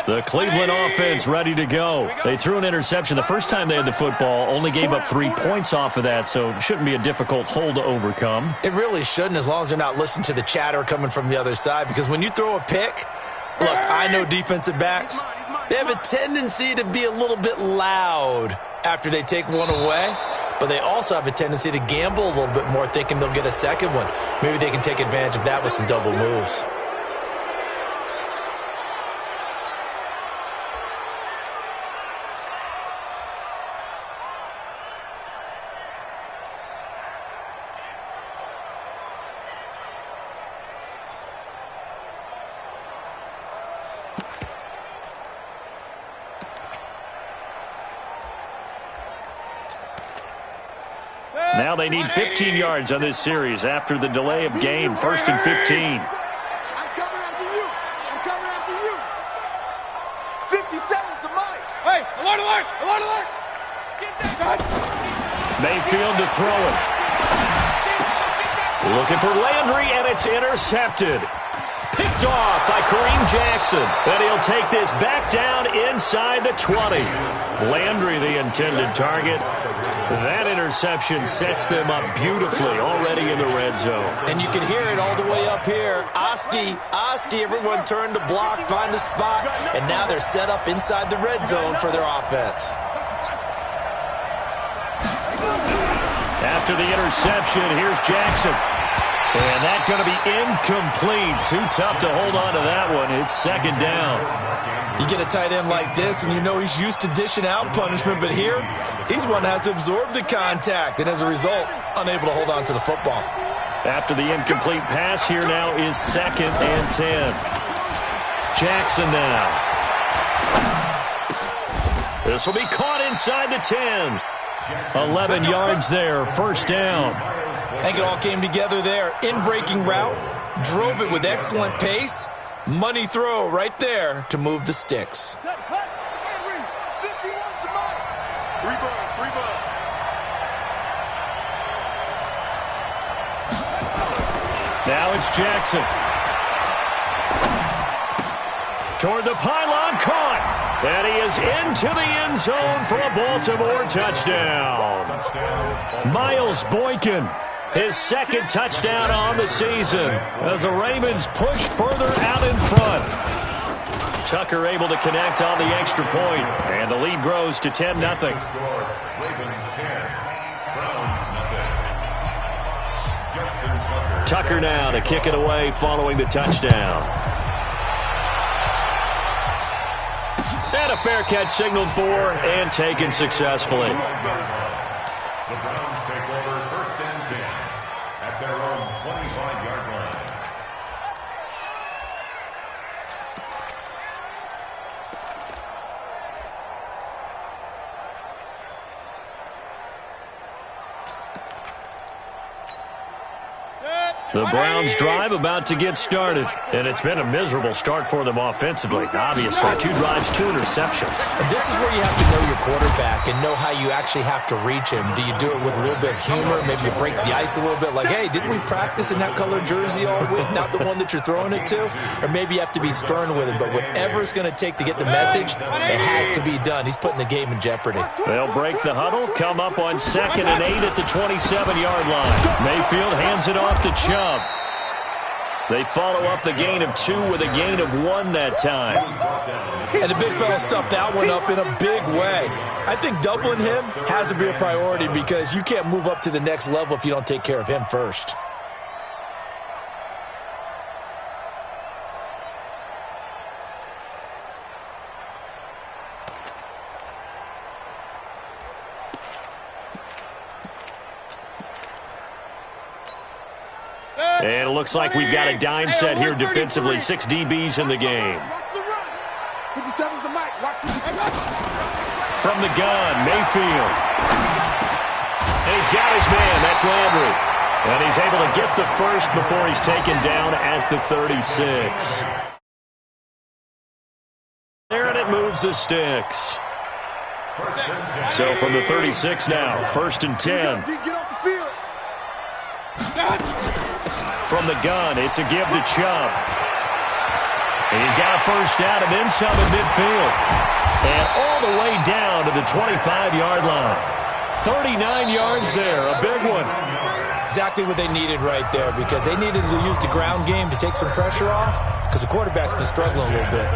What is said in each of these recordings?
The Cleveland offense ready to go. They threw an interception the first time they had the football, only gave up 3 points off of that, so it shouldn't be a difficult hole to overcome. It really shouldn't, as long as they're not listening to the chatter coming from the other side, because when you throw a pick, look, I know defensive backs, they have a tendency to be a little bit loud after they take one away, but they also have a tendency to gamble a little bit more, thinking they'll get a second one. Maybe they can take advantage of that with some double moves. Now they need 15 yards on this series after the delay of game. 1st and 15. I'm coming after you. I'm coming after you. 57's the mic. Hey, alert, alert, alert, alert. Get that. Mayfield to throw it. Looking for Landry, and it's intercepted. Picked off by Kareem Jackson. And he'll take this back down inside the 20. Landry, the intended target. That interception sets them up beautifully already in the red zone. And you can hear it all the way up here. Oski, everyone turned to block, find a spot, and now they're set up inside the red zone for their offense. After the interception, here's Jackson. And that's going to be incomplete. Too tough to hold on to that one. It's 2nd down. You get a tight end like this, and you know he's used to dishing out punishment, but here, he's one that has to absorb the contact, and as a result, unable to hold on to the football. After the incomplete pass, here now is 2nd and 10. Jackson now. This will be caught inside the 10. 11 yards there, 1st down. I think it all came together there. In-breaking route, drove it with excellent pace. Money throw right there to move the sticks. Now it's Jackson. Toward the pylon, caught. And he is into the end zone for a Baltimore touchdown. Miles Boykin. His 2nd touchdown on the season as the Ravens push further out in front. Tucker able to connect on the extra point, and the lead grows to 10-0. Tucker now to kick it away following the touchdown. And a fair catch signaled for and taken successfully. The Browns take over 1st and 10 at their own 25-yard line. The Browns drive about to get started, and it's been a miserable start for them offensively. Obviously, 2 drives, 2 interceptions. And this is where you have to know your quarterback and know how you actually have to reach him. Do you do it with a little bit of humor? Maybe you break the ice a little bit like, hey, didn't we practice in that color jersey all week, not the one that you're throwing it to? Or maybe you have to be stern with him. But whatever it's going to take to get the message, it has to be done. He's putting the game in jeopardy. They'll break the huddle, come up on 2nd and 8 at the 27-yard line. Mayfield hands it off to Chubb. They follow up the gain of 2 with a gain of 1 that time. And the big fella stuffed that one up in a big way. I think doubling him has to be a priority because you can't move up to the next level if you don't take care of him first. And it looks like we've got a dime set here defensively. 6 DBs in the game. From the gun, Mayfield. And he's got his man. That's Landry. And he's able to get the first before he's taken down at the 36. There, and it moves the sticks. So from the 36 now, 1st and 10. From the gun, it's a give to Chubb. He's got a first down and then some at midfield. And all the way down to the 25-yard line. 39 yards there, a big one. Exactly what they needed right there, because they needed to use the ground game to take some pressure off, because the quarterback's been struggling a little bit.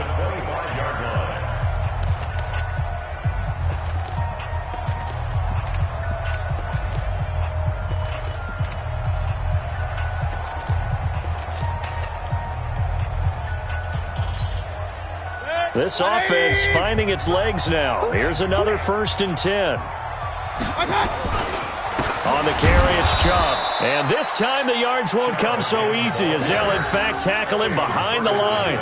This offense finding its legs now. Here's another 1st and 10. On the carry, it's Chubb. And this time the yards won't come so easy, as they'll in fact tackle him behind the line.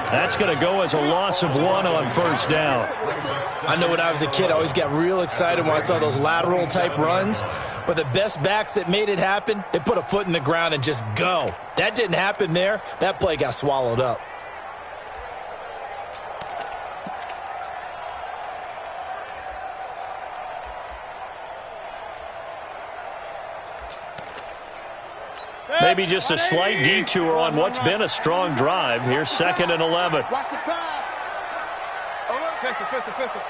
That's going to go as a loss of 1 on 1st down. I know when I was a kid, I always got real excited when I saw those lateral type runs. But the best backs that made it happen, they put a foot in the ground and just go. That didn't happen there. That play got swallowed up. Maybe just a slight detour on what's been a strong drive. Here's 2nd and 11. Watch the pass. Pistol.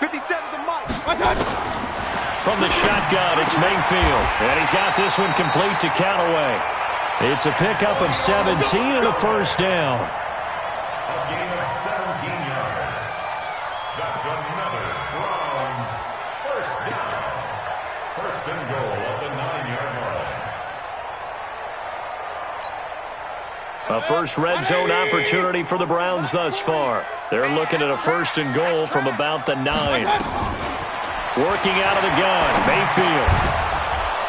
57 to Mike. From the shotgun, it's Mayfield. And he's got this one complete to Callaway. It's a pickup of 17 and a first down. A gain of 17 yards. That's another Browns first down. 1st and goal at the 9-yard line. A first red zone opportunity for the Browns thus far. They're looking at a 1st and goal from about the 9. Working out of the gun, Mayfield.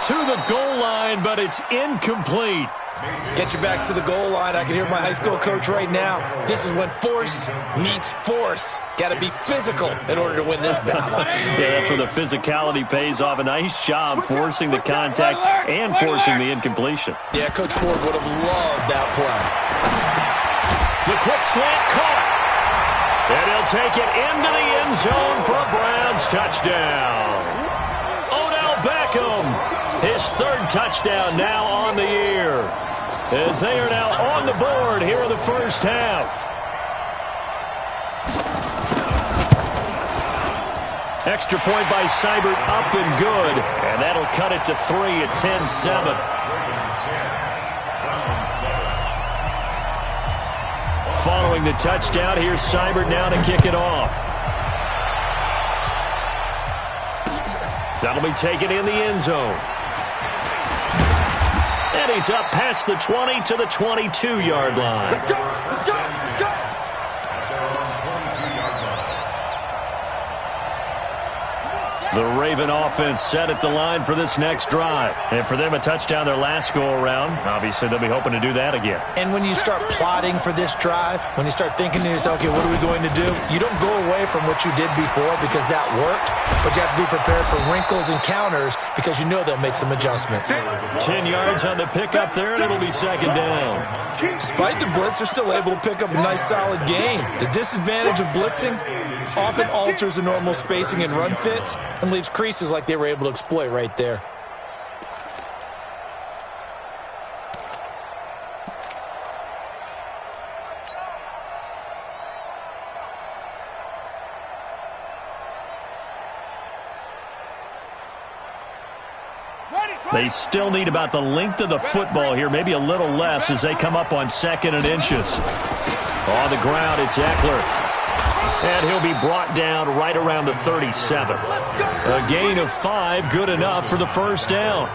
To the goal line, but it's incomplete. Get your backs to the goal line. I can hear my high school coach right now. This is when force meets force. Got to be physical in order to win this battle. Yeah, that's where the physicality pays off. A nice job forcing the contact and forcing the incompletion. Yeah, Coach Ford would have loved that play. The quick slant caught. And he'll take it into the end zone for a Browns touchdown. Odell Beckham, his 3rd touchdown now on the year, as they are now on the board here in the first half. Extra point by Seibert, up and good, and that'll cut it to 3 at 10-7. Following the touchdown, here's Seibert now to kick it off. That'll be taken in the end zone. And he's up past the 20 to the 22-yard line. Let's go. The Raven offense set at the line for this next drive. And for them, a touchdown their last go-around. Obviously, they'll be hoping to do that again. And when you start plotting for this drive, when you start thinking to yourself, okay, what are we going to do? You don't go away from what you did before because that worked, but you have to be prepared for wrinkles and counters because you know they'll make some adjustments. 10 yards on the pickup there, and it'll be 2nd down. Despite the blitz, they're still able to pick up a nice, solid gain. The disadvantage of blitzing often alters the normal spacing and run fits and leaves creases like they were able to exploit right there. They still need about the length of the football here, maybe a little less as they come up on 2nd and inches. On the ground, it's Eckler. And he'll be brought down right around the 37. A gain of 5, good enough for the first down.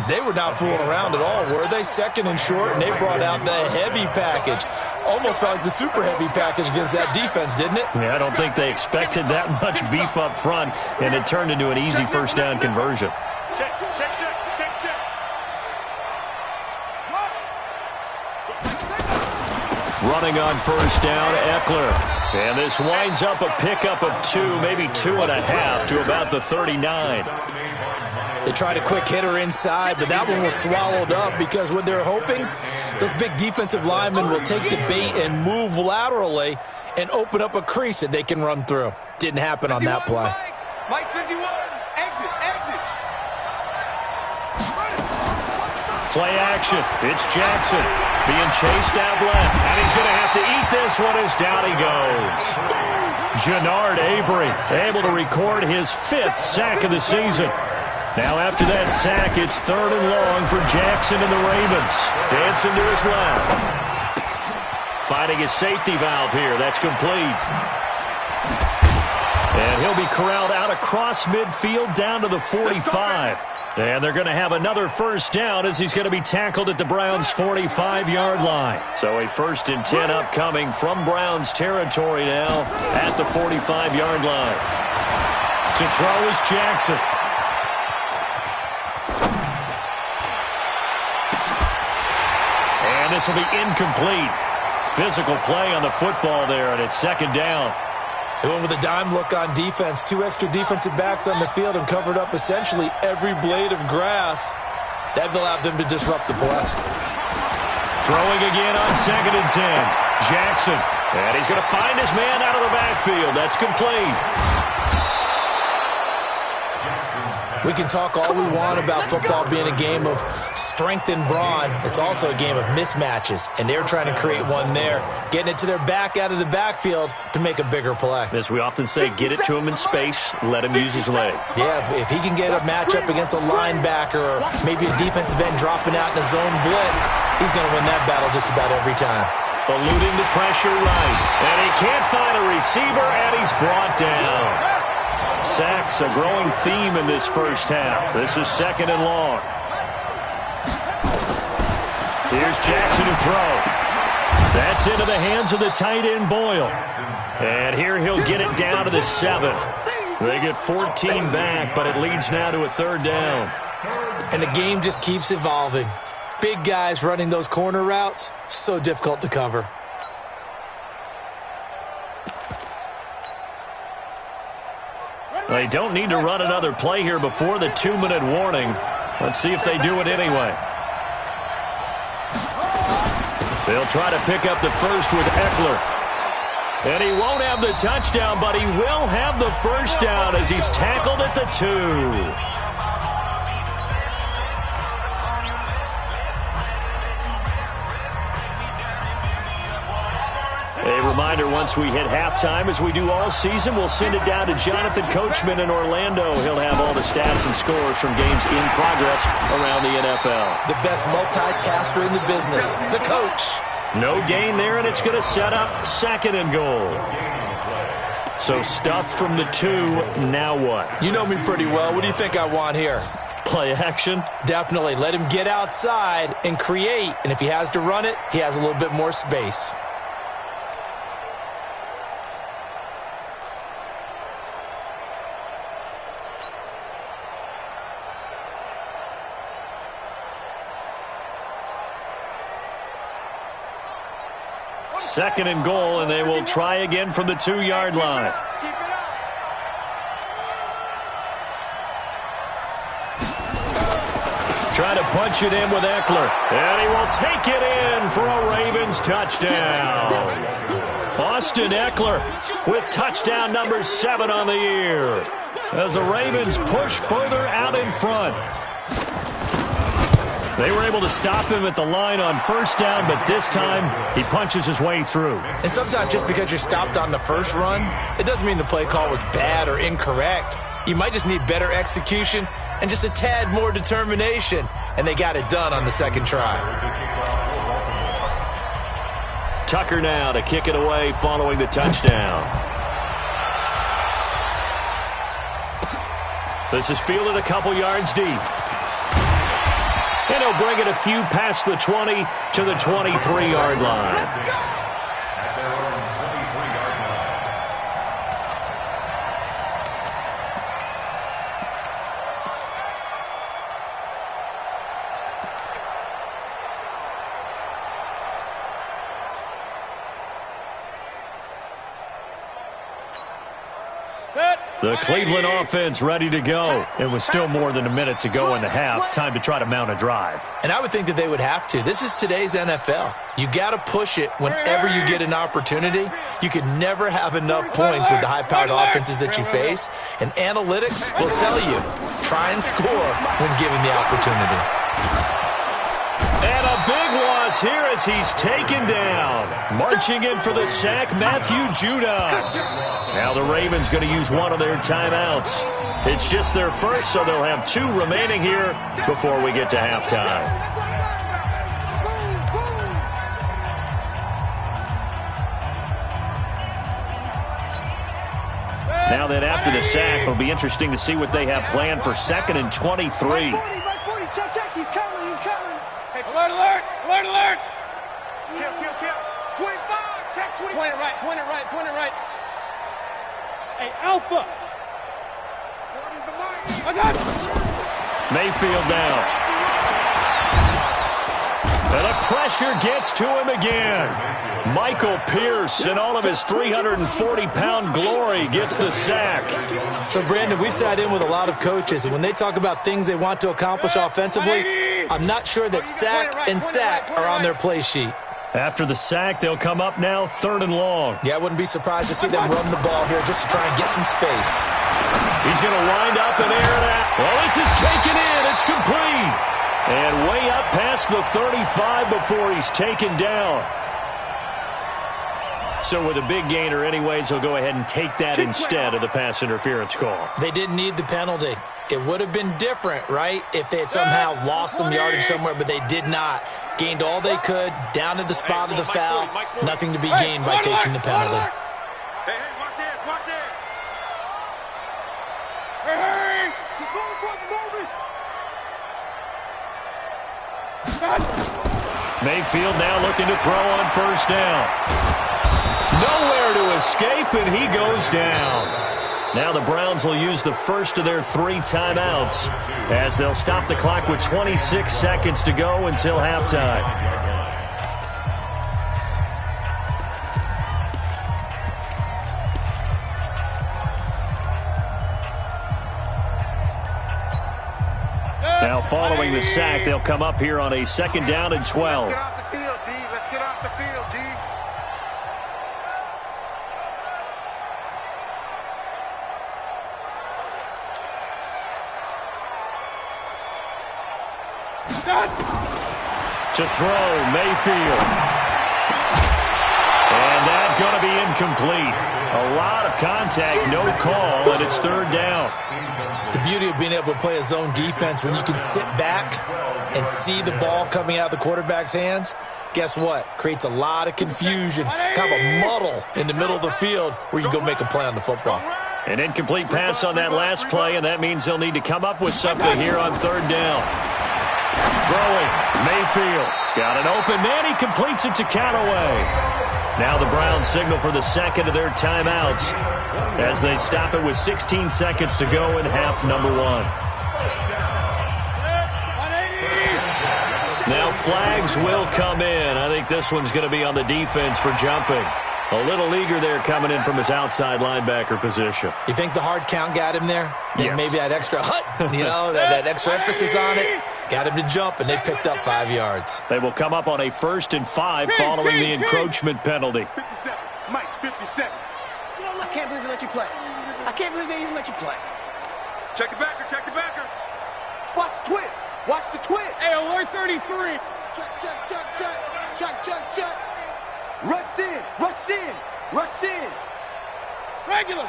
They were not fooling around at all, were they? 2nd and short, and they brought out the heavy package. Almost felt like the super heavy package against that defense, didn't it? Yeah, I don't think they expected that much beef up front, and it turned into an easy first down conversion. Check. Running on first down, Eckler. And this winds up a pickup of 2, maybe 2.5 to about the 39. They tried a quick hitter inside, but that one was swallowed up because what they're hoping, those big defensive linemen will take the bait and move laterally and open up a crease that they can run through. Didn't happen on that play. Mike 51, exit. Play action, it's Jackson. Being chased out left, and he's going to have to eat this one as down he goes. Jannard Avery able to record his 5th sack of the season. Now after that sack, it's 3rd and long for Jackson and the Ravens. Dancing to his left. Finding his safety valve here. That's complete. And he'll be corralled out across midfield down to the 45. And they're going to have another first down as he's going to be tackled at the Browns' 45-yard line. So a 1st and 10 upcoming from Browns territory now at the 45-yard line. To throw is Jackson. And this will be incomplete. Physical play on the football there, and it's 2nd down. They went with a dime look on defense. 2 extra defensive backs on the field and covered up essentially every blade of grass. That allowed them to disrupt the play. Throwing again on 2nd and 10. Jackson. And he's going to find his man out of the backfield. That's complete. We can talk all we want about football being a game of strength and brawn. It's also a game of mismatches, and they're trying to create one there, getting it to their back out of the backfield to make a bigger play. As we often say, get it to him in space, let him use his leg. Yeah, if he can get a matchup against a linebacker or maybe a defensive end dropping out in a zone blitz, he's going to win that battle just about every time. Eluding the pressure right, and he can't find a receiver, and he's brought down. Sacks, a growing theme in this first half. This is 2nd and long. Here's Jackson to throw. That's into the hands of the tight end, Boyle. And here he'll get it down to the 7. They get 14 back, but it leads now to a 3rd down. And the game just keeps evolving. Big guys running those corner routes, so difficult to cover. They don't need to run another play here before the 2-minute warning. Let's see if they do it anyway. They'll try to pick up the first with Eckler. And he won't have the touchdown, but he will have the first down as he's tackled at the 2. A reminder, once we hit halftime, as we do all season, we'll send it down to Jonathan Coachman in Orlando. He'll have all the stats and scores from games in progress around the NFL. The best multitasker in the business, the coach. No gain there, and it's going to set up 2nd and goal. So stuff from the 2, now what? You know me pretty well. What do you think I want here? Play action? Definitely. Let him get outside and create, and if he has to run it, he has a little bit more space. Second and goal, and they will try again from the 2-yard line. Trying to punch it in with Eckler, and he will take it in for a Ravens touchdown. Austin Eckler with touchdown number 7 on the year as the Ravens push further out in front. They were able to stop him at the line on first down, but this time he punches his way through. And sometimes just because you're stopped on the first run, it doesn't mean the play call was bad or incorrect. You might just need better execution and just a tad more determination, and they got it done on the second try. Tucker now to kick it away following the touchdown. This is fielded a couple yards deep. And he'll bring it a few past the 20 to the 23-yard line. The Cleveland offense ready to go. It was still more than a minute to go in the half. Time to try to mount a drive. And I would think that they would have to. This is today's NFL. You got to push it whenever you get an opportunity. You can never have enough points with the high-powered offenses that you face. And analytics will tell you, try and score when given the opportunity. And a big one loss here as he's taken down. Marching in for the sack, Matthew Judon. Now the Ravens going to use one of their timeouts. It's just their first, so they'll have 2 remaining here before we get to halftime. Now that after the sack, it'll be interesting to see what they have planned for 2nd and 23. Right 40, check, he's coming. Hey, alert! Kill. 25, check 25. Point it right. Hey, Alpha. What is the line? Mayfield down. And the pressure gets to him again. Michael Pierce, in all of his 340-pound glory, gets the sack. So, Brandon, we sat in with a lot of coaches, and when they talk about things they want to accomplish offensively, I'm not sure that sack and sack are on their play sheet. After the sack, they'll come up now 3rd and long. Yeah, I wouldn't be surprised to see them run the ball here just to try and get some space. He's going to wind up and air that. Well, this is taken in. It's complete. And way up past the 35 before he's taken down. So with a big gainer anyways, he'll go ahead and take that instead of the pass interference call. They didn't need the penalty. It would have been different, right, if they had somehow lost some yardage somewhere, but they did not. Gained all they could, down to the spot of the foul. Nothing to be gained by taking the penalty. Hey, watch it. Hey! He's moving. Mayfield now looking to throw on 1st down. Nowhere to escape, and he goes down. Now the Browns will use the first of their 3 timeouts as they'll stop the clock with 26 seconds to go until halftime. Now following the sack, they'll come up here on a 2nd down and 12. Let's get off the field, D. Let's get off the field, D. To throw, Mayfield. And that's going to be incomplete. A lot of contact, no call, and it's 3rd down. The beauty of being able to play a zone defense when you can sit back and see the ball coming out of the quarterback's hands, guess what? Creates a lot of confusion, kind of a muddle in the middle of the field where you can go make a play on the football. An incomplete pass on that last play, and that means they'll need to come up with something here on 3rd down. Throwing, Mayfield. He's got an open man. He completes it to Callaway. Now the Browns signal for the 2nd of their timeouts as they stop it with 16 seconds to go in half number 1. Now flags will come in. I think this one's going to be on the defense for jumping. A little eager there coming in from his outside linebacker position. You think the hard count got him there? Yes. Maybe that extra that extra emphasis on it got him to jump, and they picked up 5 yards. They will come up on a 1st and 5 following the encroachment penalty. 57. Mike, 57. I can't believe they let you play. I can't believe they even let you play. Check the backer. Watch the twist. Watch the twist. Hey, alert 33. Check. Rush in. Regular.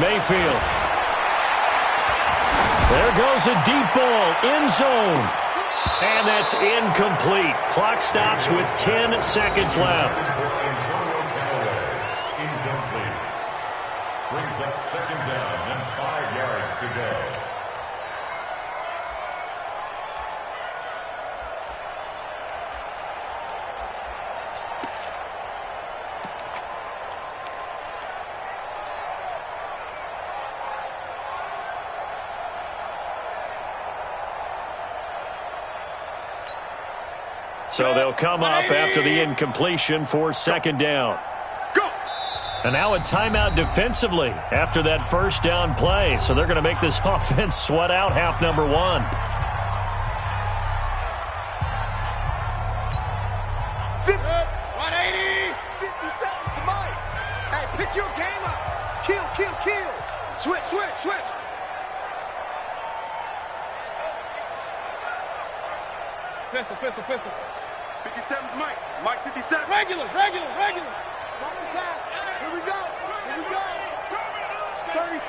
Mayfield. There goes a deep ball, end zone. And that's incomplete. Clock stops with 10 seconds left. Incomplete. Brings up 2nd down and 5 yards to go. So they'll come up after the incompletion for 2nd down. Go! And now a timeout defensively after that 1st down play. So they're going to make this offense sweat out half number 1. 180. 50 seconds to Mike. Hey, pick your game up. Kill. Switch. Pistol, pistol, pistol. 57's Mike. Mike 57. Regular. Watch the pass. Here we go. 36.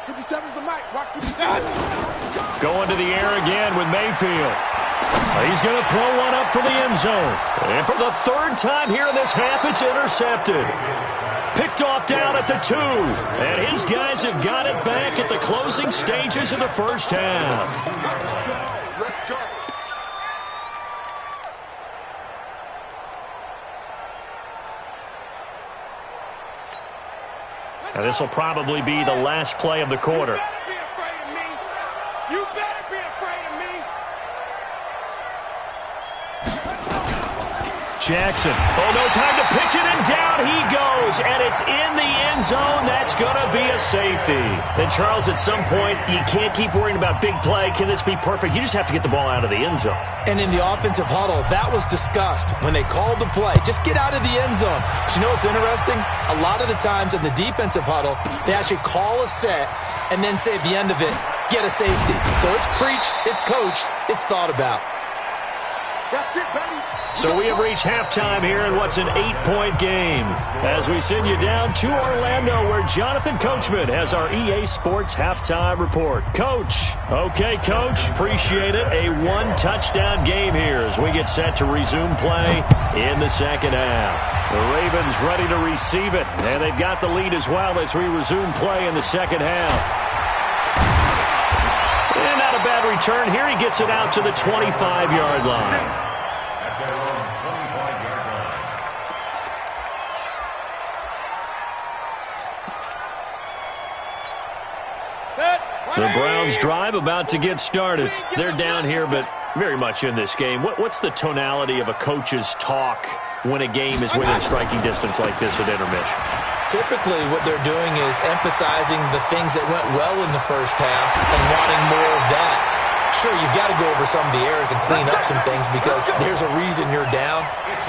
57's the Mike. Watch 57. Going to the air again with Mayfield. He's going to throw one up for the end zone. And for the third time here in this half, it's intercepted. Picked off down at the 2. And his guys have got it back at the closing stages of the first half. Let's go. Now, this will probably be the last play of the quarter. You better be afraid of me. You better be afraid of me. Jackson. Oh, no time to pitch it, and down he goes. And it's in the end zone. That's going to be a safety. And, Charles, at some point, you can't keep worrying about big play. Can this be perfect? You just have to get the ball out of the end zone. And in the offensive huddle, that was discussed when they called the play. Just get out of the end zone. But you know what's interesting? A lot of the times in the defensive huddle, they actually call a set and then say at the end of it, get a safety. So it's preached, it's coached, it's thought about. That's it, baby. So we have reached halftime here in what's an 8-point game as we send you down to Orlando where Jonathan Coachman has our EA Sports halftime report. Coach. Okay, Coach. Appreciate it. A one-touchdown game here as we get set to resume play in the second half. The Ravens ready to receive it, and they've got the lead as well as we resume play in the second half. And not a bad return here. He gets it out to the 25-yard line. The Browns drive about to get started. They're down here, but very much in this game. What's the tonality of a coach's talk when a game is within striking distance like this at intermission? Typically, what they're doing is emphasizing the things that went well in the first half and wanting more of that. Sure, you've got to go over some of the errors and clean up some things because there's a reason you're down.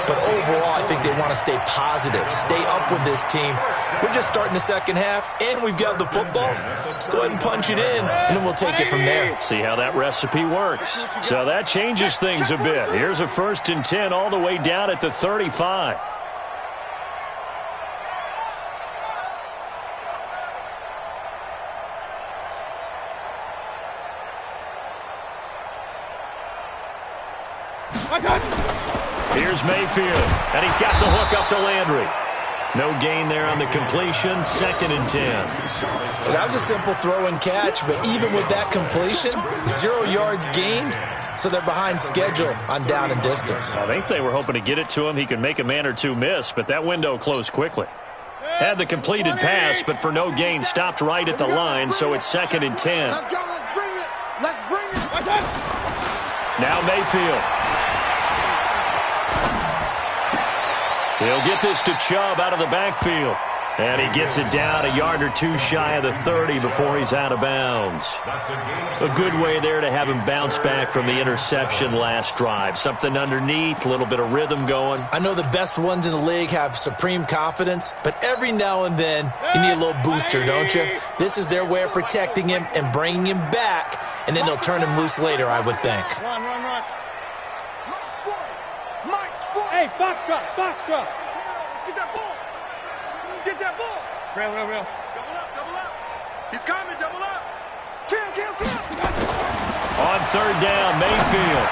But overall, I think they want to stay positive, stay up with this team. We're just starting the second half, and we've got the football. Let's go ahead and punch it in, and then we'll take it from there. See how that recipe works. So that changes things a bit. Here's a 1st and 10 all the way down at the 35. Here's Mayfield, and he's got the hook up to Landry. No gain there on the completion, 2nd and 10. Well, that was a simple throw and catch, but even with that completion, 0 yards gained, so they're behind schedule on down and distance. I think they were hoping to get it to him. He could make a man or two miss, but that window closed quickly. Had the completed pass, but for no gain, stopped right at the line, so it's 2nd and 10. Let's go. Let's bring it. Let's bring it. Now Mayfield. He'll get this to Chubb out of the backfield. And he gets it down a yard or two shy of the 30 before he's out of bounds. A good way there to have him bounce back from the interception last drive. Something underneath, a little bit of rhythm going. I know the best ones in the league have supreme confidence, but every now and then you need a little booster, don't you? This is their way of protecting him and bringing him back, and then they'll turn him loose later, I would think. Run. Mike's 40. Hey, foxtrot. Get that ball. Get that ball. Real. Double up. He's coming, double up. Kill. On 3rd down, Mayfield.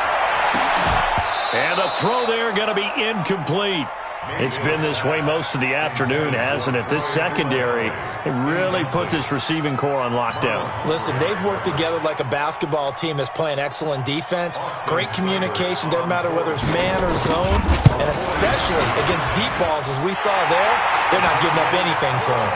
And the throw there going to be incomplete. It's been this way most of the afternoon, hasn't it? This secondary really put this receiving core on lockdown. Listen, they've worked together like a basketball team that's playing excellent defense. Great communication, doesn't matter whether it's man or zone. And especially against deep balls, as we saw there, they're not giving up anything to them.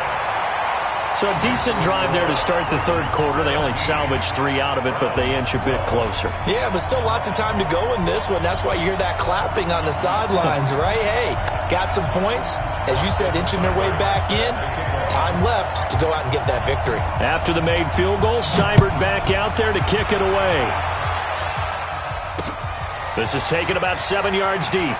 So a decent drive there to start the 3rd quarter. They only salvaged 3 out of it, but they inch a bit closer. Yeah, but still lots of time to go in this one. That's why you hear that clapping on the sidelines, right? Hey, got some points. As you said, inching their way back in. Time left to go out and get that victory. After the made field goal, Seibert back out there to kick it away. This is taken about 7 yards deep.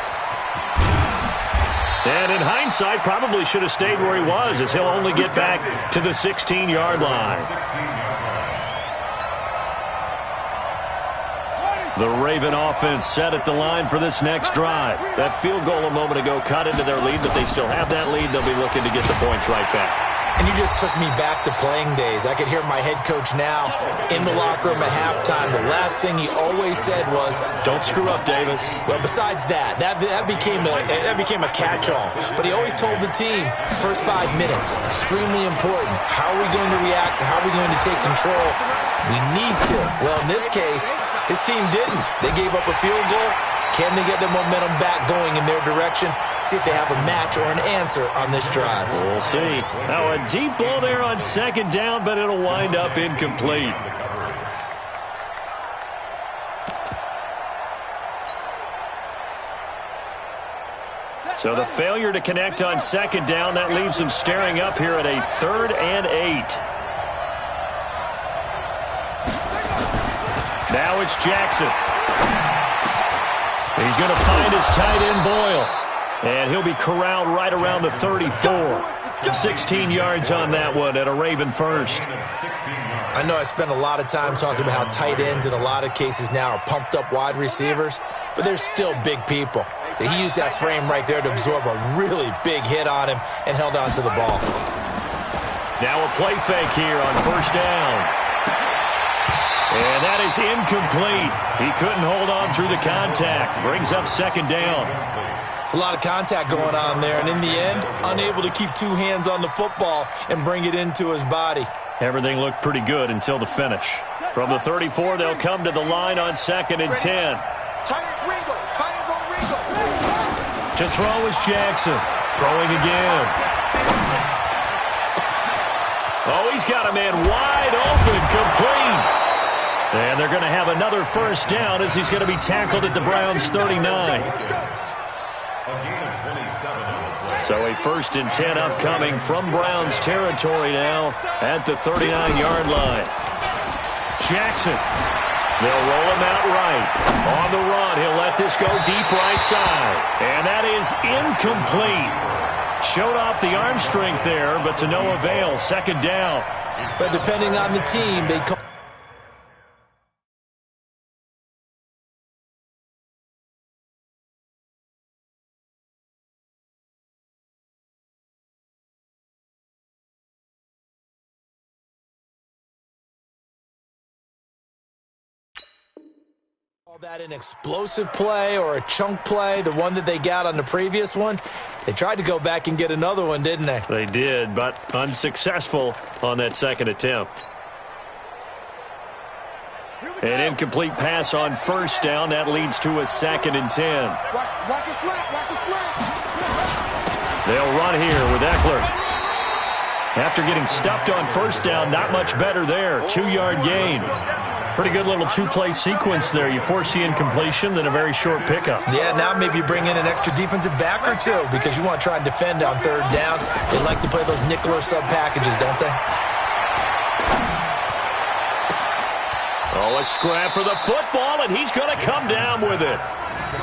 And in hindsight, probably should have stayed where he was, as he'll only get back to the 16-yard line. The Raven offense set at the line for this next drive. That field goal a moment ago cut into their lead, but they still have that lead. They'll be looking to get the points right back. And you just took me back to playing days. I could hear my head coach now in the locker room at halftime. The last thing he always said was, "Don't screw up, Davis." Well, besides that became a catch-all. But he always told the team, first 5 minutes, extremely important. How are we going to react? How are we going to take control? We need to. Well, in this case, his team didn't. They gave up a field goal. Can they get the momentum back going in their direction? See if they have a match or an answer on this drive. We'll see. Now, a deep ball there on second down, but it'll wind up incomplete. So the failure to connect on second down, that leaves them staring up here at a 3rd and 8. Now it's Jackson. He's going to find his tight end, Boyle. And he'll be corralled right around the 34. 16 yards on that one at a Raven first. I know I spent a lot of time talking about how tight ends in a lot of cases now are pumped up wide receivers, but they're still big people. He used that frame right there to absorb a really big hit on him and held on to the ball. Now a play fake here on first down. And that is incomplete. He couldn't hold on through the contact. Brings up second down. It's a lot of contact going on there, and in the end, unable to keep 2 hands on the football and bring it into his body. Everything looked pretty good until the finish. From the 34, they'll come to the line on 2nd and 10. To throw is Jackson. Throwing again. Oh, he's got a man wide open, complete. And they're going to have another first down as he's going to be tackled at the Browns' 39. So a 1st and 10 upcoming from Browns territory now at the 39-yard line. Jackson. They'll roll him out right. On the run, he'll let this go deep right side. And that is incomplete. Showed off the arm strength there, but to no avail. Second down. But depending on the team, they call. That an explosive play or a chunk play, the one that they got on the previous one. They tried to go back and get another one, didn't they? They did, but unsuccessful on that second attempt. An incomplete pass on first down. That leads to a 2nd and 10. Watch a slap, watch a slap. They'll run here with Eckler. After getting stuffed on first down, not much better there. 2-yard gain. Pretty good little 2-play sequence there. You force the incompletion, then a very short pickup. Yeah, now maybe you bring in an extra defensive back or two because you want to try and defend on 3rd down. They like to play those nickel or sub packages, don't they? Oh, a scrap for the football, and he's going to come down with it.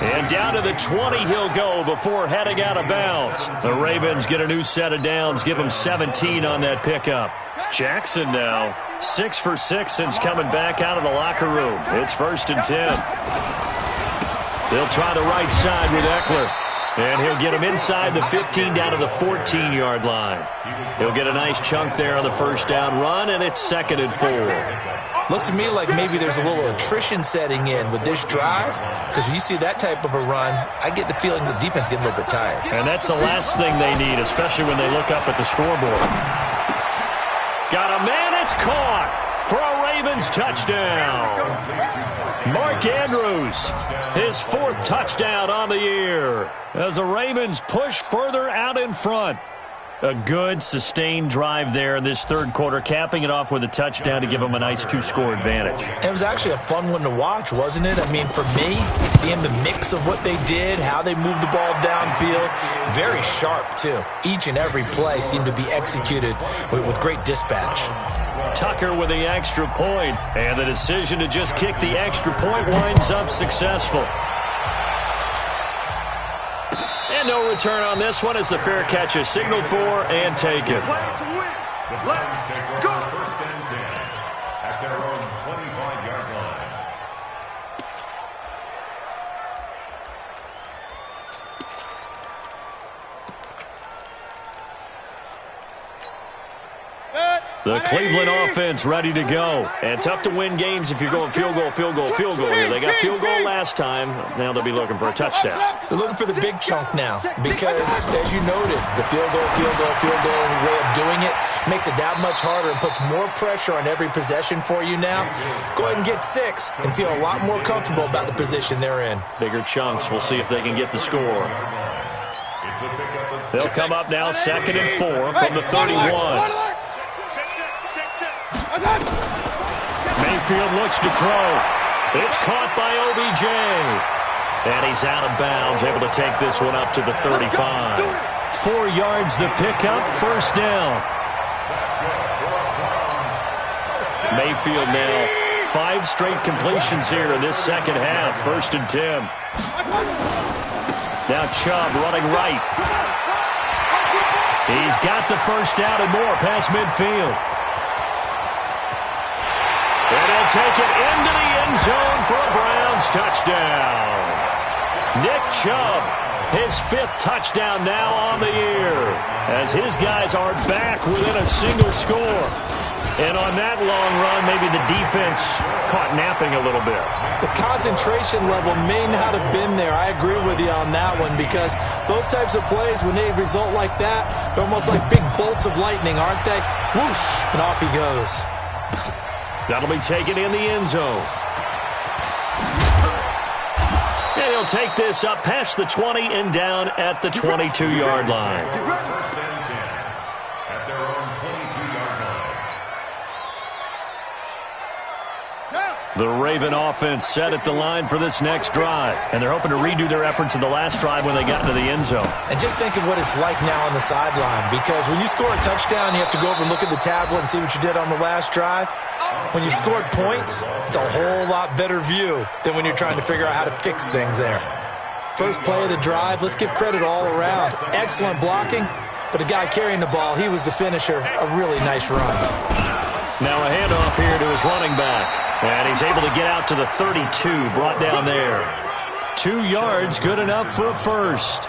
And down to the 20 he'll go before heading out of bounds. The Ravens get a new set of downs, give them 17 on that pickup. Jackson now, 6 for 6 since coming back out of the locker room. It's 1st and 10. They'll try the right side with Eckler. And he'll get him inside the 15 down to the 14-yard line. He'll get a nice chunk there on the first down run, and it's 2nd and 4. Looks to me like maybe there's a little attrition setting in with this drive, because when you see that type of a run, I get the feeling the defense getting a little bit tired. And that's the last thing they need, especially when they look up at the scoreboard. Got a man, it's caught for a Ravens touchdown. Mark Andrews, his 4th touchdown on the year as the Ravens push further out in front. A good, sustained drive there in this 3rd quarter, capping it off with a touchdown to give them a nice 2-score advantage. It was actually a fun one to watch, wasn't it? I mean, for me, seeing the mix of what they did, how they moved the ball downfield, very sharp, too. Each and every play seemed to be executed with great dispatch. Tucker with the extra point, and the decision to just kick the extra point winds up successful. And no return on this one as the fair catch is signaled for and taken. Let's go. 1st and 10 at their own 25-yard line. The Cleveland offense ready to go. And tough to win games if you're going field goal, field goal, field goal here. They got field goal last time. Now they'll be looking for a touchdown. They're looking for the big chunk now because, as you noted, the field goal way of doing it makes it that much harder and puts more pressure on every possession for you now. Go ahead and get 6 and feel a lot more comfortable about the position they're in. Bigger chunks. We'll see if they can get the score. They'll come up now 2nd and 4 from the 31. Mayfield looks to throw. It's caught by OBJ. And he's out of bounds, able to take this one up to the 35. 4 yards the pickup, first down. Mayfield now 5 straight completions here in this second half. 1st and 10. Now Chubb running right. He's got the first down and more past midfield. And he'll take it into the end zone for a Browns touchdown. Nick Chubb, his 5th touchdown now on the year, as his guys are back within a single score. And on that long run, maybe the defense caught napping a little bit. The concentration level may not have been there. I agree with you on that one because those types of plays, when they result like that, they're almost like big bolts of lightning, aren't they? Whoosh, and off he goes. That'll be taken in the end zone. And he'll take this up past the 20 and down at the 22-yard line. First and 10 at their own 22-yard line. The Raven offense set at the line for this next drive. And they're hoping to redo their efforts in the last drive when they got into the end zone. And just think of what it's like now on the sideline, because when you score a touchdown, you have to go over and look at the tablet and see what you did on the last drive. When you scored points, it's a whole lot better view than when you're trying to figure out how to fix things there. First play of the drive, let's give credit all around. Excellent blocking, but the guy carrying the ball, he was the finisher. A really nice run. Now a handoff here to his running back. And he's able to get out to the 32, brought down there. 2 yards, good enough for a first.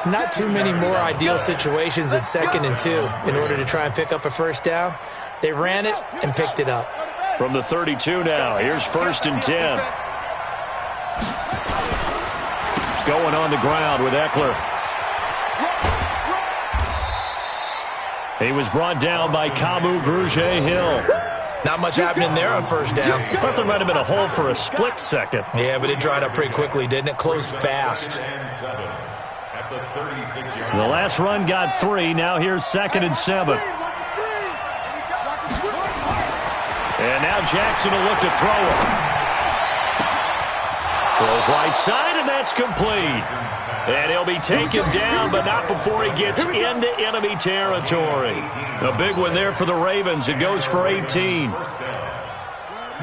Not too many more ideal situations at 2nd and 2 in order to try and pick up a first down. They ran it and picked it up. From the 32 now, here's 1st and 10. Going on the ground with Eckler. He was brought down by Kamu Grugier-Hill. Not much happening there on first down. I thought there might have been a hole for a split second. Yeah, but it dried up pretty quickly, didn't it? Closed fast. The last run got 3. Now here's 2nd and 7. And now Jackson will look to throw it. Throws right side, and that's complete. And he'll be taken down, but not before he gets into enemy territory. A big one there for the Ravens. It goes for 18.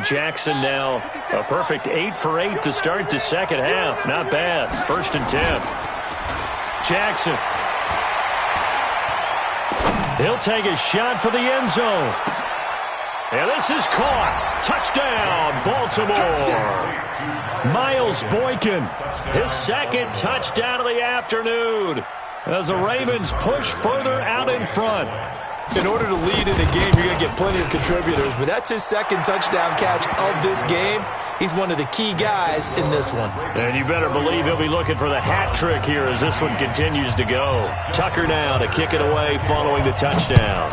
Jackson now a perfect 8 for 8 to start the second half. Not bad. 1st and 10. Jackson. He'll take a shot for the end zone. And this is caught. Touchdown, Baltimore. Miles Boykin, his 2nd touchdown of the afternoon, as the Ravens push further out in front. In order to lead in a game, you're going to get plenty of contributors, but that's his 2nd touchdown catch of this game. He's one of the key guys in this one. And you better believe he'll be looking for the hat trick here as this one continues to go. Tucker now to kick it away following the touchdown.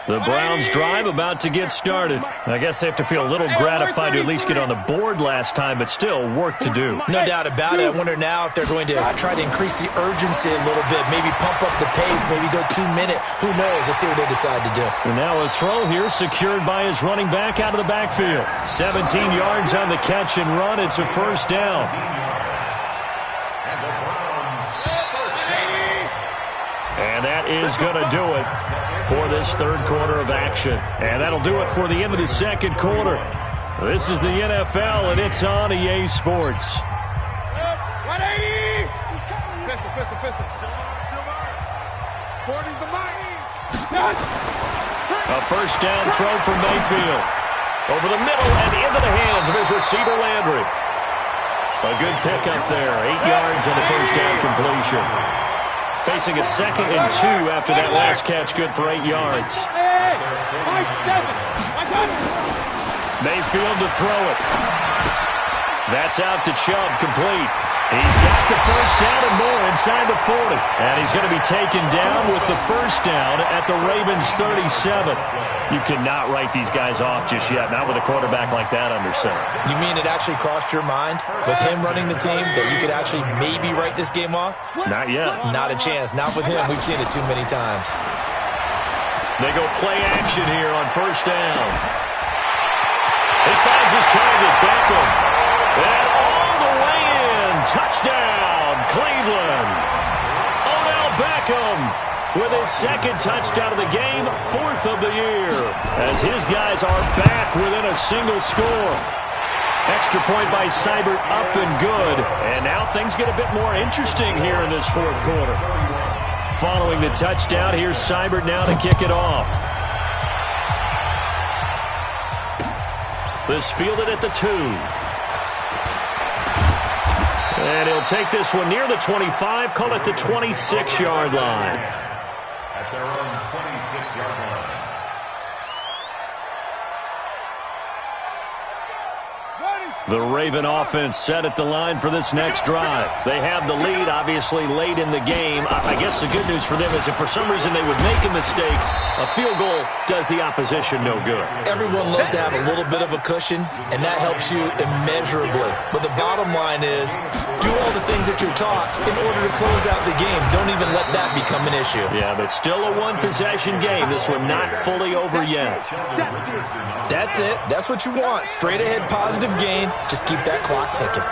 The Browns drive about to get started. I guess they have to feel a little gratified to at least get on the board last time, but still work to do. No doubt about it. I wonder now if they're going to try to increase the urgency a little bit, maybe pump up the pace, maybe go 2-minute. Who knows? Let's see what they decide to do. And now a throw here secured by his running back out of the backfield. 17 yards on the catch and run. It's a first down. And that is going to do it for this third quarter of action. And that'll do it for the end of the second quarter. This is the NFL, and it's on EA Sports. 180! Pistol. 40's the mark. A first down throw from Mayfield. Over the middle and into the hands of his receiver, Landry. A good pickup there. 8 yards on the first down completion. Facing a 2nd and 2 after that last catch, good for 8 yards. Mayfield to throw it. That's out to Chubb, complete. He's got the first down and more inside the 40. And he's going to be taken down with the first down at the Ravens' 37. You cannot write these guys off just yet, not with a quarterback like that under center. You mean it actually crossed your mind with him running the team that you could actually maybe write this game off? Not yet. Not a chance. Not with him. We've seen it too many times. They go play action here on first down. He finds his target, Beckham. And all the way in. Touchdown, Cleveland. Odell Beckham with his 2nd touchdown of the game, 4th of the year, as his guys are back within a single score. Extra point by Seibert, up and good. And now things get a bit more interesting here in this 4th quarter. Following the touchdown, here's Seibert now to kick it off. This fielded at the 2. And he'll take this one near the 25, call it the 26-yard line. At their own 26-yard line. The Raven offense set at the line for this next drive. They have the lead, obviously, late in the game. I guess the good news for them is if for some reason they would make a mistake, a field goal does the opposition no good. Everyone loves to have a little bit of a cushion, and that helps you immeasurably. But the bottom line is, do all the things that you're taught in order to close out the game. Don't even let that become an issue. Yeah, but still a one-possession game. This one not fully over yet. That's it. That's what you want. Straight ahead positive gain. Just keep that clock ticking.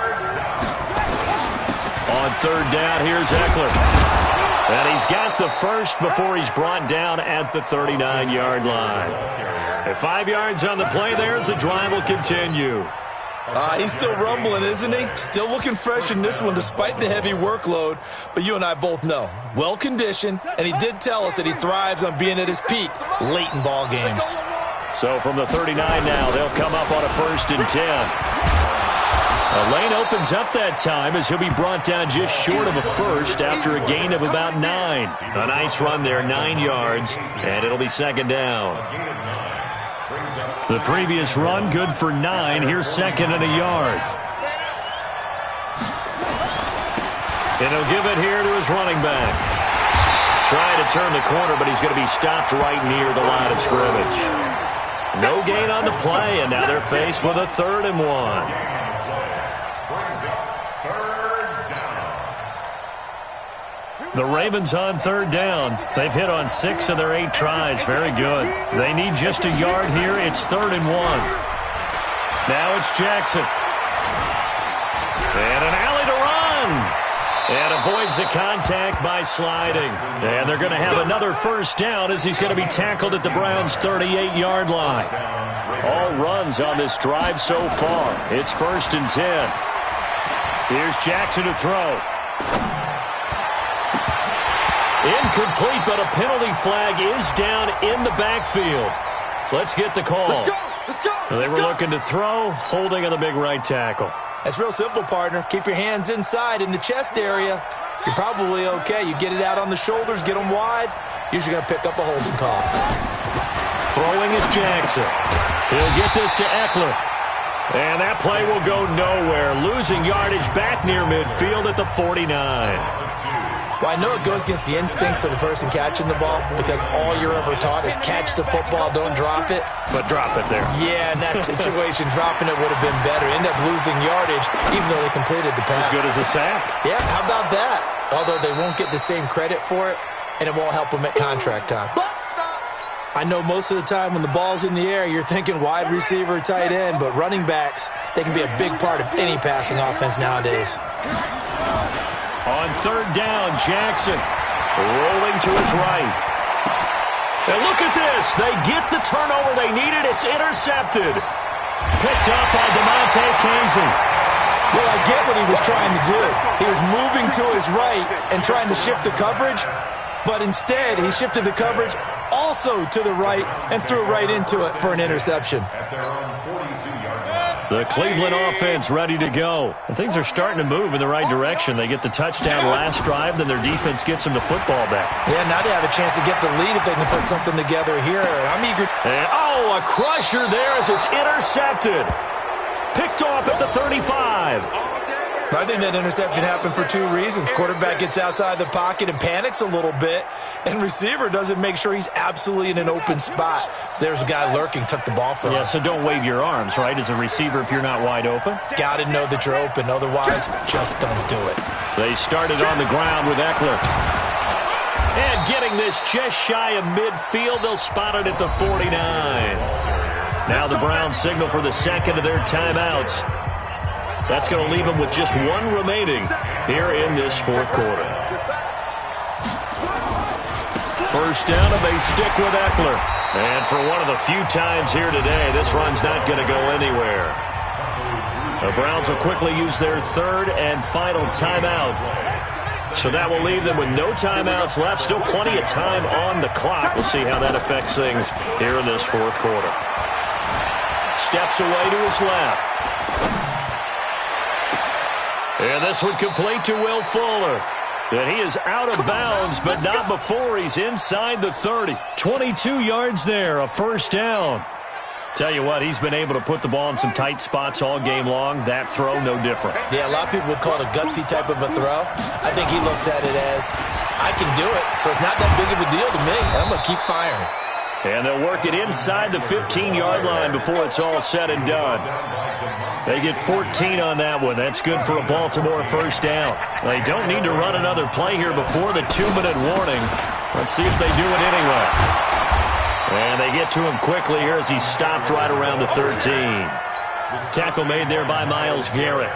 On 3rd down, here's Eckler. And he's got the first before he's brought down at the 39-yard line. At 5 yards on the play there as the drive will continue. He's still rumbling, isn't he? Still looking fresh in this one despite the heavy workload. But you and I both know, well-conditioned, and he did tell us that he thrives on being at his peak late in ball games. So from the 39 now, they'll come up on a 1st and 10. A lane opens up that time as he'll be brought down just short of a first after a gain of about 9. A nice run there, 9 yards, and it'll be 2nd down. The previous run, good for 9. Here's 2nd and a yard. And he'll give it here to his running back. Trying to turn the corner, but he's going to be stopped right near the line of scrimmage. No gain on the play, and now they're faced with a 3rd and 1. The Ravens on 3rd down. They've hit on 6 of their 8 tries. Very good. They need just a yard here. It's 3rd and 1. Now it's Jackson. And an alley to run. And avoids the contact by sliding. And they're going to have another first down as he's going to be tackled at the Browns' 38-yard line. All runs on this drive so far. It's 1st and 10. Here's Jackson to throw. Incomplete, but a penalty flag is down in the backfield. Let's get the call. Let's go. They were looking to throw, holding on the big right tackle. That's real simple, partner. Keep your hands inside in the chest area. You're probably okay. You get it out on the shoulders, get them wide. Usually going to pick up a holding call. Throwing is Jackson. He'll get this to Eckler. And that play will go nowhere. Losing yardage back near midfield at the 49. Well, I know it goes against the instincts of the person catching the ball because all you're ever taught is catch the football, don't drop it. But drop it there. Yeah, in that situation, dropping it would have been better. End up losing yardage even though they completed the pass. As good as a sack. Yeah, how about that? Although they won't get the same credit for it, and it won't help them at contract time. I know most of the time when the ball's in the air, you're thinking wide receiver, tight end, but running backs, they can be a big part of any passing offense nowadays. On 3rd down, Jackson rolling to his right. And look at this. They get the turnover they needed. It's intercepted. Picked up by DeMonte Casey. Well, I get what he was trying to do. He was moving to his right and trying to shift the coverage, but instead he shifted the coverage also to the right and threw right into it for an interception. At their own 42-yard line. The Cleveland offense ready to go. And things are starting to move in the right direction. They get the touchdown last drive, then their defense gets them the football back. Yeah, now they have a chance to get the lead if they can put something together here. I'm eager. And, a crusher there as it's intercepted. Picked off at the 35. I think that interception happened for two reasons. Quarterback gets outside the pocket and panics a little bit, and receiver doesn't make sure he's absolutely in an open spot. So there's a guy lurking, took the ball from him. Yeah, so don't wave your arms, right, as a receiver if you're not wide open. Got to know that you're open. Otherwise, just don't do it. They started on the ground with Eckler. And getting this just shy of midfield, they'll spot it at the 49. Now the Browns signal for the second of their timeouts. That's going to leave them with just one remaining here in this fourth quarter. First down, and they stick with Eckler. And for one of the few times here today, this run's not going to go anywhere. The Browns will quickly use their third and final timeout. So that will leave them with no timeouts left. Still plenty of time on the clock. We'll see how that affects things here in this fourth quarter. Steps away to his left. And this one complete to Will Fuller. And he is out of bounds, but not before he's inside the 30. 22 yards there, a first down. Tell you what, he's been able to put the ball in some tight spots all game long. That throw, no different. Yeah, a lot of people would call it a gutsy type of a throw. I think he looks at it as, I can do it, so it's not that big of a deal to me. I'm going to keep firing. And they'll work it inside the 15-yard line before it's all said and done. They get 14 on that one. That's good for a Baltimore first down. They don't need to run another play here before the 2-minute warning. Let's see if they do it anyway. And they get to him quickly here as he stopped right around the 13. Tackle made there by Myles Garrett.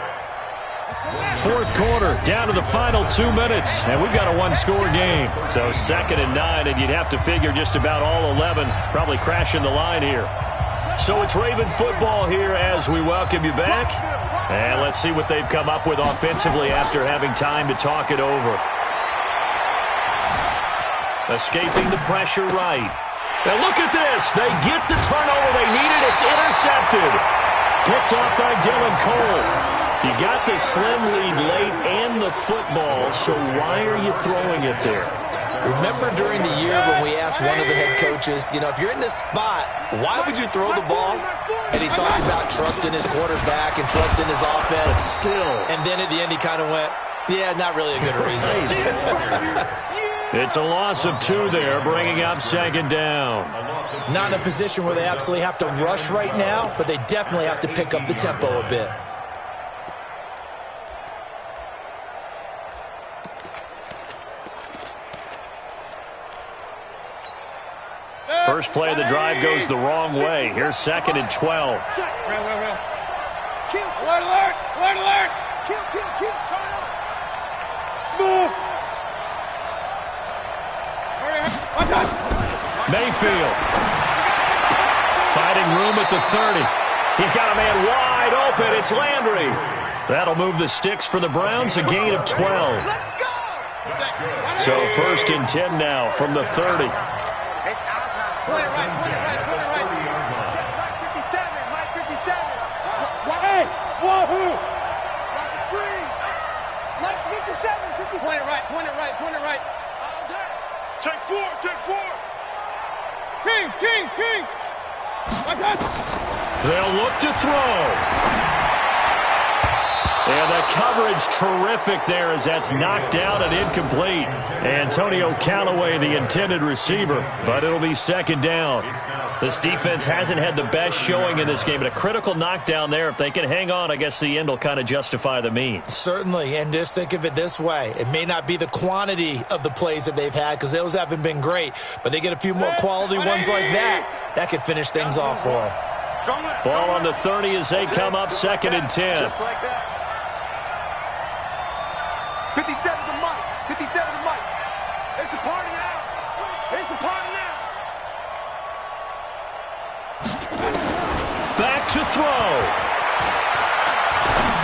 Fourth quarter, down to the final 2 minutes, and we've got a one-score game. So 2nd and 9, and you'd have to figure just about all 11 probably crashing the line here. So it's Raven football here as we welcome you back. And let's see what they've come up with offensively after having time to talk it over. Escaping the pressure right. Now look at this. They get the turnover they needed. It's intercepted. Picked off by Dylan Cole. You got the slim lead late and the football, so why are you throwing it there? Remember during the year when we asked one of the head coaches, if you're in this spot, why would you throw the ball? And he talked about trusting his quarterback and trusting his offense. But still. And then at the end he kind of went, yeah, not really a good reason. It's a loss of 2 there, bringing up 2nd down. Not in a position where they absolutely have to rush right now, but they definitely have to pick up the tempo a bit. First play of the drive goes the wrong way. Here's 2nd and 12. Alert, alert, alert, alert. Kill, turn it up. Smooth. Mayfield. Fighting room at the 30. He's got a man wide open. It's Landry. That'll move the sticks for the Browns, a gain of 12. Let's go. So 1st and 10 now from the 30. Point it right. Mike 57. Hey, wahoo. Like the screen. Mike's 57. Point it right. Take four. Kings. Like that. They'll look to throw. And the coverage terrific there as that's knocked down and incomplete. Antonio Callaway, the intended receiver, but it'll be 2nd down. This defense hasn't had the best showing in this game, but a critical knockdown there. If they can hang on, I guess the end will kind of justify the means. Certainly, and just think of it this way. It may not be the quantity of the plays that they've had because those haven't been great, but they get a few more quality ones like that could finish things off for them. Ball on the 30 as they come up 2nd and 10. Just like that. 57's a Mike. It's a party now. Back to throw.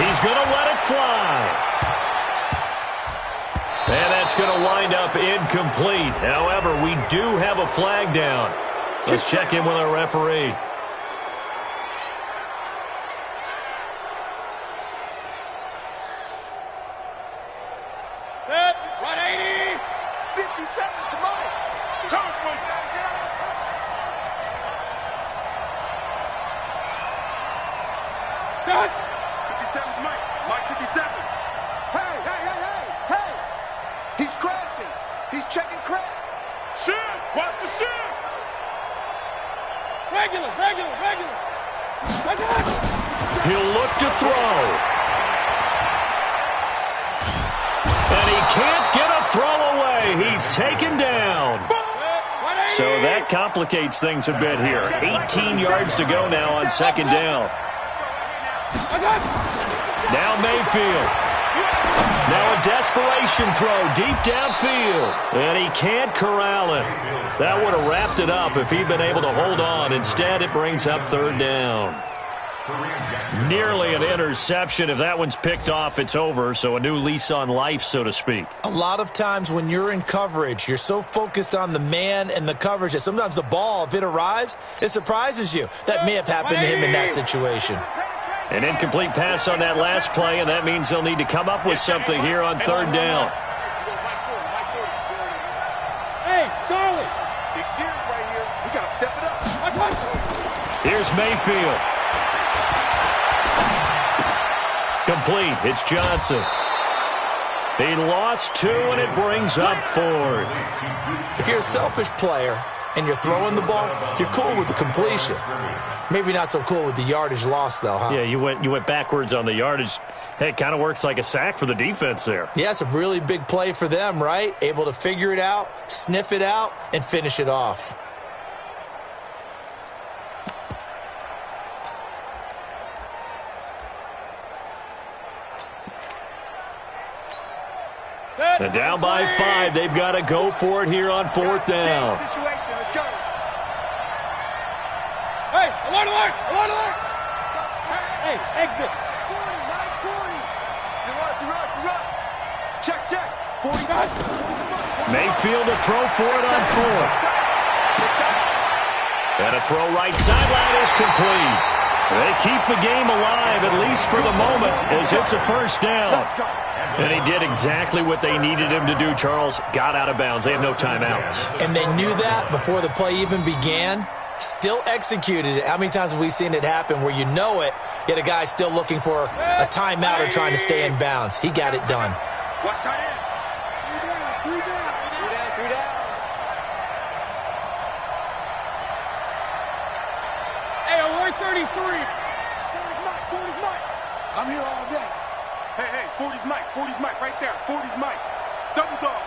He's going to let it fly. And that's That's going to wind up incomplete. However, we do have a flag down. Let's check in with our referee. Set. 180. 50 seconds to Mike. Come on. Cut. 57 Mike. Mike 57. Hey, hey, hey, hey, hey. He's crashing. He's checking crash. Shift. Watch the shift. Regular. He'll look to throw. And he can't get a throw away. He's taken down. So that complicates things a bit here. 18 yards to go now on second down. Now Mayfield. Now a desperation throw deep downfield. And he can't corral it. That would have wrapped it up if he'd been able to hold on. Instead, it brings up third down. Nearly an interception. If that one's picked off, it's over. So a new lease on life, so to speak. A lot of times when you're in coverage, you're so focused on the man and the coverage that sometimes the ball, if it arrives, it surprises you. That may have happened to him in that situation. An incomplete pass on that last play, and that means they'll need to come up with something here on third down. Hey, Charlie. Big series right here. We got to step it up. Here's Mayfield. Complete. It's Johnson. He lost two, and it brings up fourth. If you're a selfish player and you're throwing the ball, you're cool with the completion. Maybe not so cool with the yardage loss, though, huh? Yeah, you went backwards on the yardage. Hey, it kind of works like a sack for the defense there. Yeah, it's a really big play for them, right? Able to figure it out, sniff it out, and finish it off. And down by 5, they've got to go for it here on fourth down. Situation. Let's go. Hey, alert. Hey, exit. 40, Mike, 40. You run. Check. 40. Mayfield to throw for it on fourth. And a throw right sideline is complete. They keep the game alive, at least for the moment, as it's a first down. And he did exactly what they needed him to do, Charles. Got out of bounds. They have no timeouts. And they knew that before the play even began. Still executed it. How many times have we seen it happen where you know it, yet a guy still looking for a timeout or trying to stay in bounds? He got it done. Watch tight end. Three down. Hey, alert 33. 40's Mike. I'm here all day. Hey, 40's Mike right there. 40's Mike. Double dog.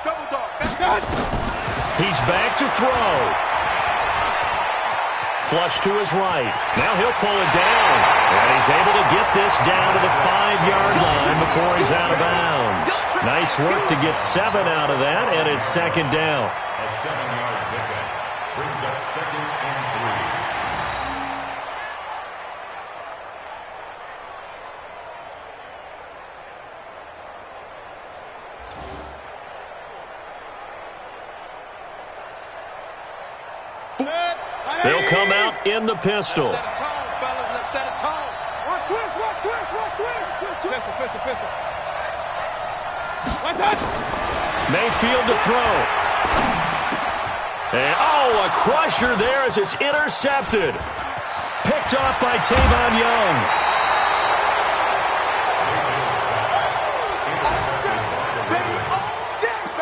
He's back to throw. Flush to his right. Now he'll pull it down. And he's able to get this down to the 5-yard line before he's out of bounds. Nice work to get 7 out of that, and it's second down. A 7-yard pickup brings up second and 3. They'll come out in the pistol. Let's set a tone, fellas. Let's set a tone. Watch twist. Pistol. Like that. Mayfield to throw. And, a crusher there as it's intercepted. Picked off by Tavon Young.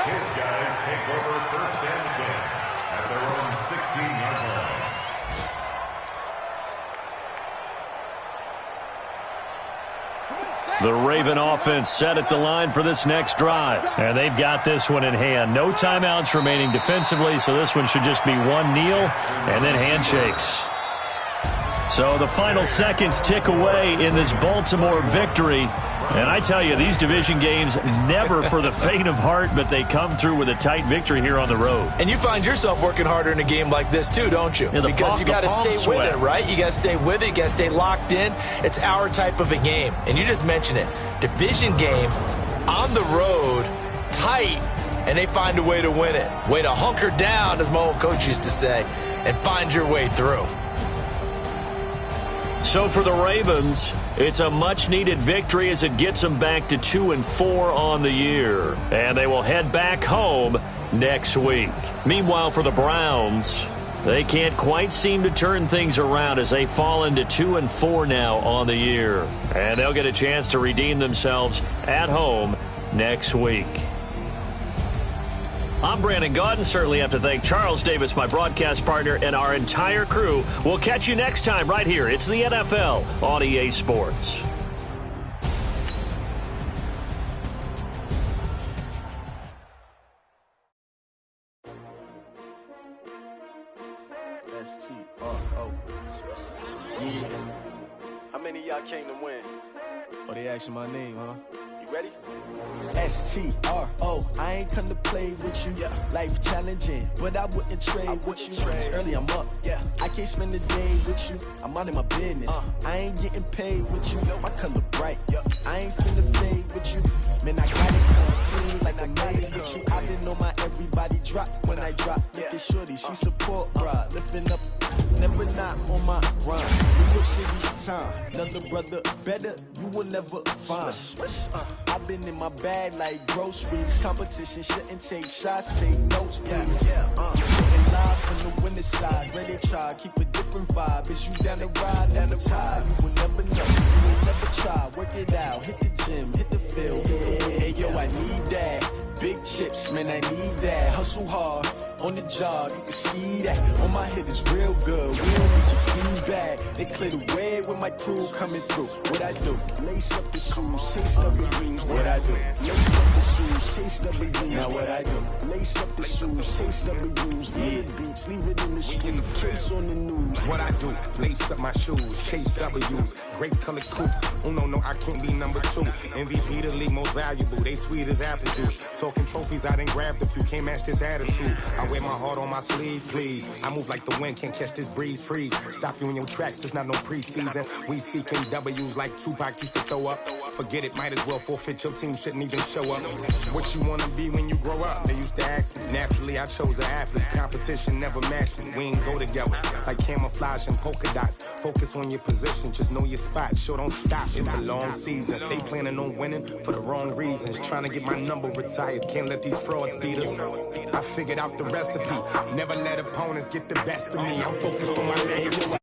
His guys take over first and 10 at their own 16-yard line. The Raven offense set at the line for this next drive. And they've got this one in hand. No timeouts remaining defensively, so this one should just be one kneel and then handshakes. So the final seconds tick away in this Baltimore victory. And I tell you, these division games, never for the faint of heart, but they come through with a tight victory here on the road. And you find yourself working harder in a game like this too, don't you? Yeah, because you got to stay with it, right? You got to stay with it. You got to stay locked in. It's our type of a game. And you just mentioned it. Division game, on the road, tight. and they find a way to win it. Way to hunker down, as my old coach used to say, and find your way through. So for the Ravens, it's a much-needed victory as it gets them back to 2-4 on the year. And they will head back home next week. Meanwhile, for the Browns, they can't quite seem to turn things around as they fall into 2-4 now on the year. And they'll get a chance to redeem themselves at home next week. I'm Brandon Gaudin. Certainly have to thank Charles Davis, my broadcast partner, and our entire crew. We'll catch you next time right here. It's the NFL on EA Sports. S-T-R-O. Yeah. How many of y'all came to win? Oh, they asking my name, huh? You ready? S-T-R-O. I ain't come to play with you. Yeah. Life challenging, but I wouldn't trade with you. It's early, I'm up. Yeah. I can't spend the day with you. I'm minding my business. I ain't getting paid with you. My color bright. I ain't finna fade with you. Man, I got it clean like I made with you. I didn't know my everybody drop when I drop. Look at shorty, she support, bruh. Lifting up, never not on my grind. New York City time. Another brother better, you will never find. I've been in my bag like groceries. Competition shouldn't take shots, take notes, please. Getting live from the winning side. Ready to try, keep a different vibe. Is you down the ride, down the tide? You will never know, you will never try. Work it out, hit the gym, hit the field. Hey yo, I need that. Big chips, man, I need that. Hustle hard, on the job, you can see that. On my head is real good, we don't need your feedback. They clear the way with my crew coming through. What I do? Lace up the shoes, chase up the rings. What I do? Lace up the shoes, chase up the rings. Now what I do? Lace up the shoes, chase up the rings. Yeah, beats, leave it in the street, case on the news. What I do? Lace up my shoes, chase W's. Great colored coops. Oh no, I can't be number 2. MVP the league most valuable. They sweet as apple juice. Talking trophies, I done grabbed a few. Can't match this attitude. I wear my heart on my sleeve, please. I move like the wind, can't catch this breeze, freeze. Stop you in your tracks, there's not no preseason. We seeking W's like Tupac used to throw up. Forget it, might as well forfeit. Your team shouldn't even show up. What you wanna be when you grow up? They used to ask me. Naturally, I chose an athlete. Competition never matched me. We ain't go together like camouflage and polka dots. Focus on your position, just know your spot. Sure, don't stop. It's a long season. They planning on winning for the wrong reasons. Trying to get my number retired. Can't let these frauds beat us. I figured out the recipe. Never let opponents get the best of me. I'm focused on my legacy.